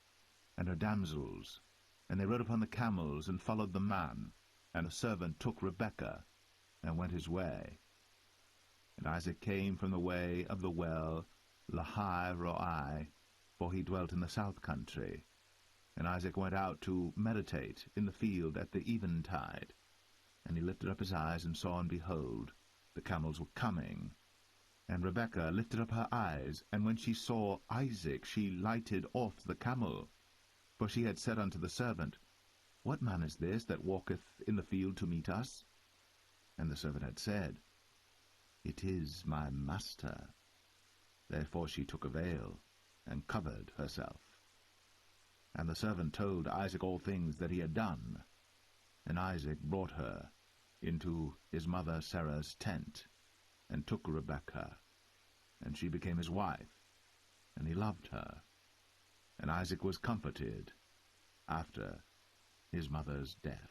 and her damsels, and they rode upon the camels, and followed the man. And a servant took Rebekah, and went his way. And Isaac came from the way of the well Lahai Roi, for he dwelt in the south country. And Isaac went out to meditate in the field at the eventide. And he lifted up his eyes, and saw, and behold, the camels were coming. And Rebekah lifted up her eyes, and when she saw Isaac, she lighted off the camel. For she had said unto the servant, What man is this that walketh in the field to meet us? And the servant had said, It is my master. Therefore she took a veil, and covered herself. And the servant told Isaac all things that he had done. And Isaac brought her into his mother Sarah's tent, and took Rebekah, and she became his wife, and he loved her. And Isaac was comforted after his mother's death.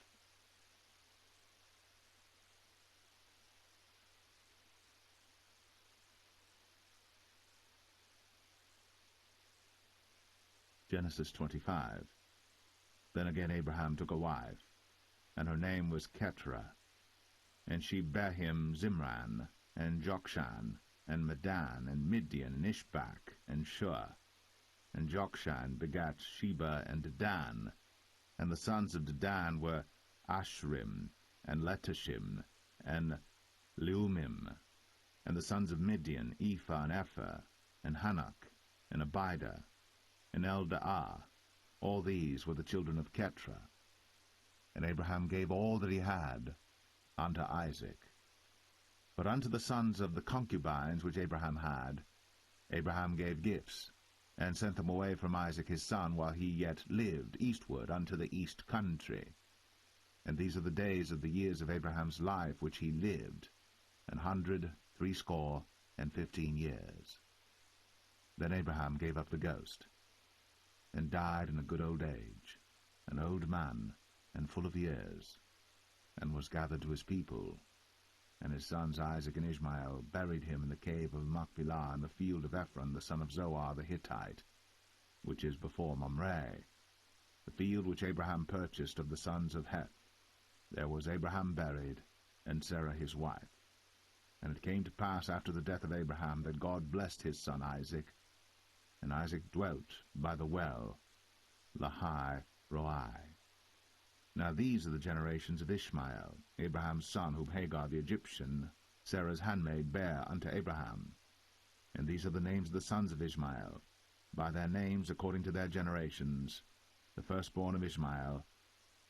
Genesis 25. Then again Abraham took a wife, and her name was Keturah. And she bare him Zimran, and Jokshan, and Medan, and Midian, and Ishbak, and Shua. And Jokshan begat Sheba and Dedan. And the sons of Dedan were Ashrim, and Letashim, and Leumim. And the sons of Midian, Ephah, and Epher, and Hanok, and Abida, and Eldaah. All these were the children of Keturah. And Abraham gave all that he had unto Isaac. But unto the sons of the concubines which Abraham had, Abraham gave gifts, and sent them away from Isaac his son, while he yet lived, eastward unto the east country. And these are the days of the years of Abraham's life which he lived, 160 years. Then Abraham gave up the ghost, and died in a good old age, an old man, and full of years, and was gathered to his people. And his sons Isaac and Ishmael buried him in the cave of Machpelah in the field of Ephron the son of Zoar the Hittite, which is before Mamre, the field which Abraham purchased of the sons of Heth. There was Abraham buried, and Sarah his wife. And it came to pass after the death of Abraham that God blessed his son Isaac, and Isaac dwelt by the well, Lahai Roi. Now these are the generations of Ishmael, Abraham's son, whom Hagar the Egyptian, Sarah's handmaid, bare unto Abraham. And these are the names of the sons of Ishmael, by their names according to their generations: the firstborn of Ishmael,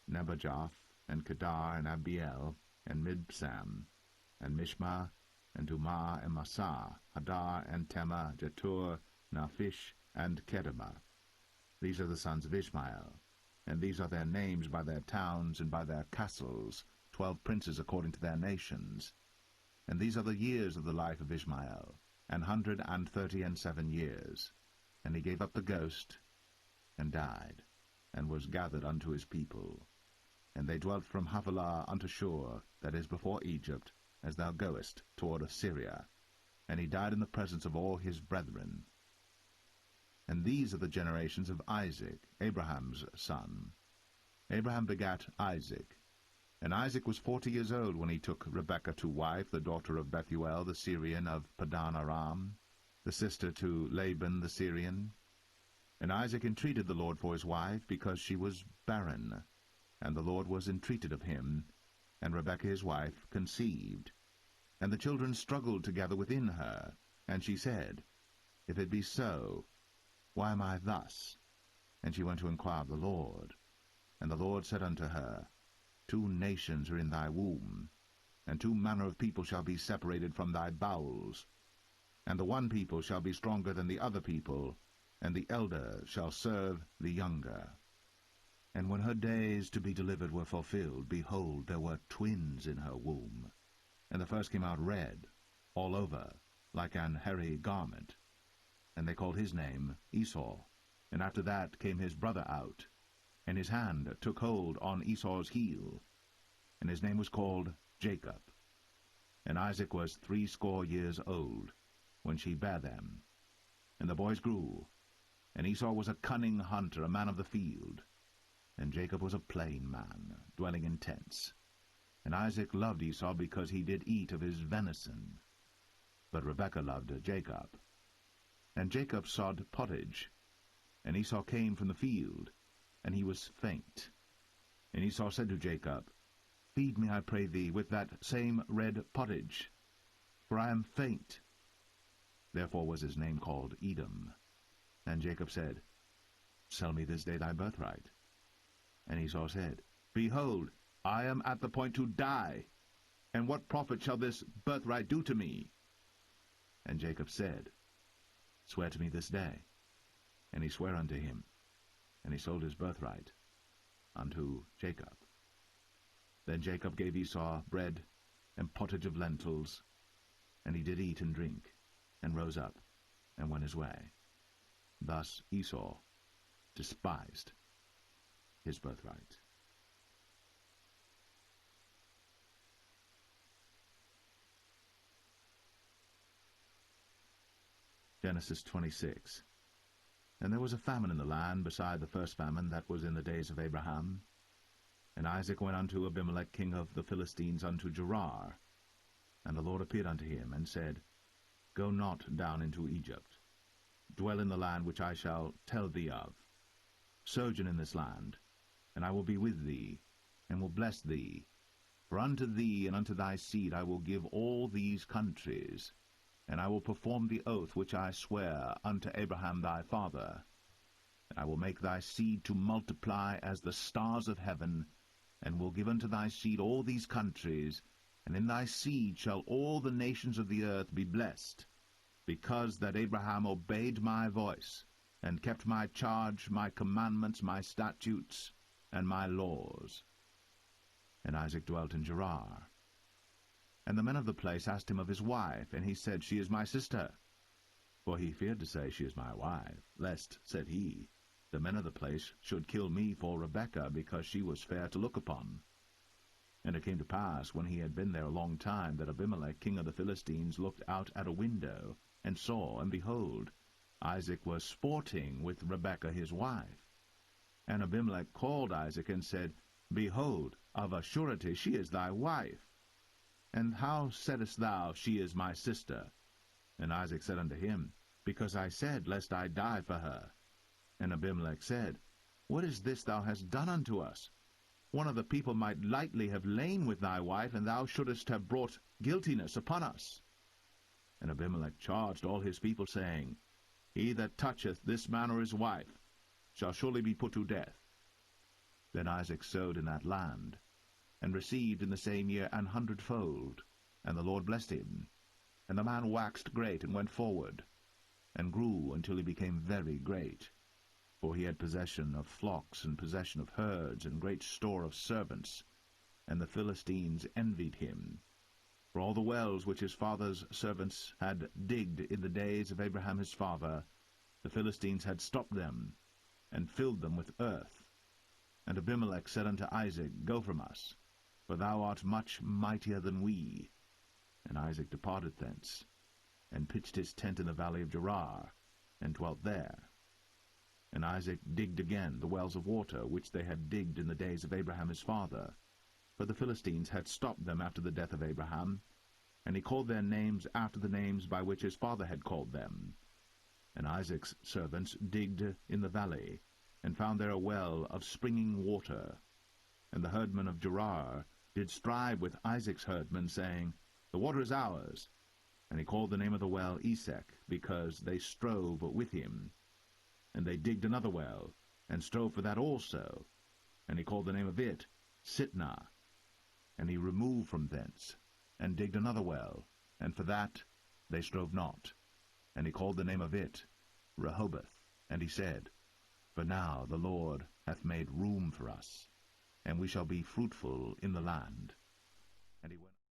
Nebajoth, and Kedar, and Abiel, and Mibsam, and Mishma, and Dumah, and Massa, Hadar, and Tema, Jetur, Naphish, and Kedemah. These are the sons of Ishmael, and these are their names by their towns and by their castles, 12 princes according to their nations. And these are the years of the life of Ishmael, 137 years. And he gave up the ghost, and died, and was gathered unto his people. And they dwelt from Havilah unto Shur, that is before Egypt, as thou goest toward Assyria. And he died in the presence of all his brethren. And these are the generations of Isaac, Abraham's son. Abraham begat Isaac. And Isaac was 40 years old when he took Rebekah to wife, the daughter of Bethuel the Syrian of Padan Aram, the sister to Laban the Syrian. And Isaac entreated the Lord for his wife, because she was barren. And the Lord was entreated of him, and Rebekah his wife conceived. And the children struggled together within her, and she said, If it be so, why am I thus? And she went to inquire of the Lord. And the Lord said unto her, 2 nations are in thy womb, and 2 manner of people shall be separated from thy bowels. And the one people shall be stronger than the other people, and the elder shall serve the younger. And when her days to be delivered were fulfilled, behold, there were twins in her womb. And the first came out red, all over, like an hairy garment. And they called his name Esau. And after that came his brother out, and his hand took hold on Esau's heel, and his name was called Jacob. And Isaac was 80 years old when she bare them. And the boys grew, and Esau was a cunning hunter, a man of the field, and Jacob was a plain man, dwelling in tents. And Isaac loved Esau because he did eat of his venison, but Rebekah loved Jacob. And Jacob sod pottage, and Esau came from the field, and he was faint. And Esau said to Jacob, Feed me, I pray thee, with that same red pottage, for I am faint. Therefore was his name called Edom. And Jacob said, Sell me this day thy birthright. And Esau said, Behold, I am at the point to die, and what profit shall this birthright do to me? And Jacob said, Swear to me this day. And he sware unto him, and he sold his birthright unto Jacob. Then Jacob gave Esau bread and pottage of lentils, and he did eat and drink, and rose up, and went his way. Thus Esau despised his birthright. Genesis 26. And there was a famine in the land beside the first famine that was in the days of Abraham. And Isaac went unto Abimelech king of the Philistines unto Gerar. And the Lord appeared unto him, and said, Go not down into Egypt. Dwell in the land which I shall tell thee of. Sojourn in this land, and I will be with thee, and will bless thee. For unto thee and unto thy seed I will give all these countries, and I will perform the oath which I sware unto Abraham thy father. And I will make thy seed to multiply as the stars of heaven, and will give unto thy seed all these countries, and in thy seed shall all the nations of the earth be blessed, because that Abraham obeyed my voice, and kept my charge, my commandments, my statutes, and my laws. And Isaac dwelt in Gerar. And the men of the place asked him of his wife, and he said, She is my sister. For he feared to say, She is my wife, lest, said he, the men of the place should kill me for Rebekah, because she was fair to look upon. And it came to pass, when he had been there a long time, that Abimelech king of the Philistines looked out at a window, and saw, and behold, Isaac was sporting with Rebekah his wife. And Abimelech called Isaac, and said, Behold, of a surety she is thy wife. And how saidst thou, She is my sister? And Isaac said unto him, Because I said, Lest I die for her. And Abimelech said, What is this thou hast done unto us? One of the people might lightly have lain with thy wife, and thou shouldest have brought guiltiness upon us. And Abimelech charged all his people, saying, He that toucheth this man or his wife shall surely be put to death. Then Isaac sowed in that land, and received in the same year 100-fold. And the Lord blessed him. And the man waxed great, and went forward, and grew until he became very great. For he had possession of flocks, and possession of herds, and great store of servants. And the Philistines envied him. For all the wells which his father's servants had digged in the days of Abraham his father, the Philistines had stopped them, and filled them with earth. And Abimelech said unto Isaac, Go from us, for thou art much mightier than we. And Isaac departed thence, and pitched his tent in the valley of Gerar, and dwelt there. And Isaac digged again the wells of water, which they had digged in the days of Abraham his father. For the Philistines had stopped them after the death of Abraham, and he called their names after the names by which his father had called them. And Isaac's servants digged in the valley, and found there a well of springing water. And the herdmen of Gerar did strive with Isaac's herdmen, saying, The water is ours. And he called the name of the well Esek, because they strove with him. And they digged another well, and strove for that also. And he called the name of it Sitnah. And he removed from thence, and digged another well, and for that they strove not. And he called the name of it Rehoboth. And he said, For now the Lord hath made room for us, and we shall be fruitful in the land.